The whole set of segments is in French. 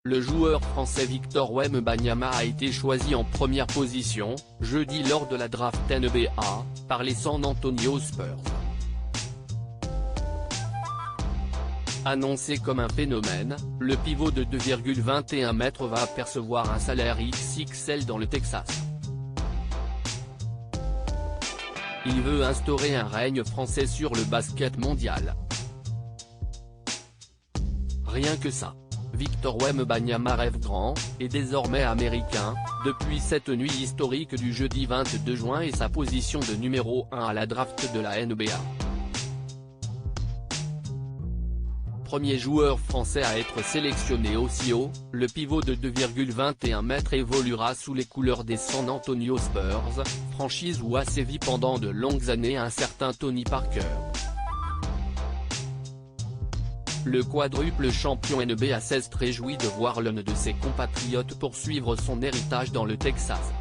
Le joueur français Victor Wembanyama a été choisi en première position, jeudi lors de la draft NBA, par les San Antonio Spurs. Annoncé comme un phénomène, le pivot de 2,21 mètres va percevoir un salaire XXL dans le Texas. Il veut instaurer un règne français sur le basket mondial. Rien que ça. Victor Wembanyama rêve grand, et désormais américain, depuis cette nuit historique du jeudi 22 juin et sa position de numéro 1 à la draft de la NBA. Premier joueur français à être sélectionné aussi haut, le pivot de 2,21 mètres évoluera sous les couleurs des San Antonio Spurs, franchise où a sévi pendant de longues années un certain Tony Parker. Le quadruple champion NBA s'est réjoui de voir l'un de ses compatriotes poursuivre son héritage dans le Texas.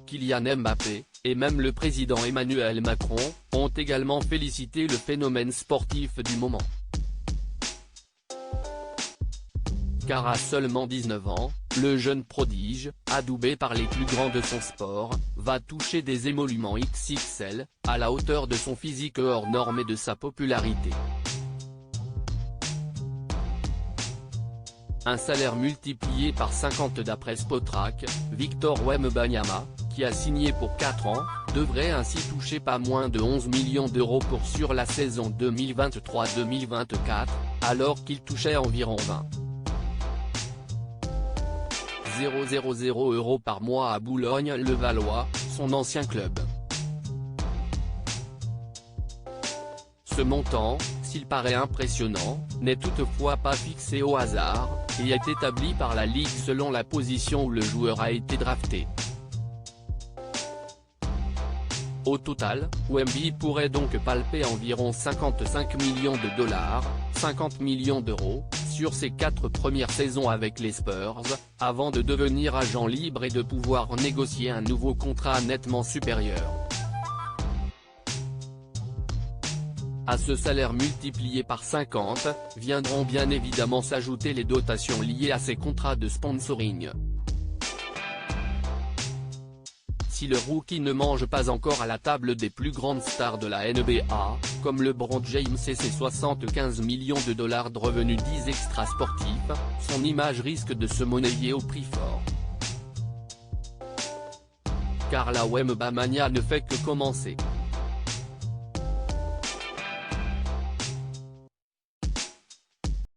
Kylian Mbappé, et même le président Emmanuel Macron, ont également félicité le phénomène sportif du moment. Car à seulement 19 ans, le jeune prodige, adoubé par les plus grands de son sport, va toucher des émoluments XXL, à la hauteur de son physique hors norme et de sa popularité. Un salaire multiplié par 50 d'après Spotrac, Victor Wembanyama, qui a signé pour 4 ans, devrait ainsi toucher pas moins de 11 millions d'euros sur la saison 2023-2024, alors qu'il touchait environ 20,000 € par mois à Boulogne-le-Valois, son ancien club. Ce montant, s'il paraît impressionnant, n'est toutefois pas fixé au hasard, et est établi par la Ligue selon la position où le joueur a été drafté. Au total, Wemby pourrait donc palper environ 55 millions de dollars, 50 millions d'euros, sur ses 4 premières saisons avec les Spurs, avant de devenir agent libre et de pouvoir négocier un nouveau contrat nettement supérieur. À ce salaire multiplié par 50, viendront bien évidemment s'ajouter les dotations liées à ces contrats de sponsoring. Si le rookie ne mange pas encore à la table des plus grandes stars de la NBA, comme LeBron James et ses 75 millions de dollars de revenus dits extra-sportifs, son image risque de se monnayer au prix fort. Car la Wembanyama ne fait que commencer.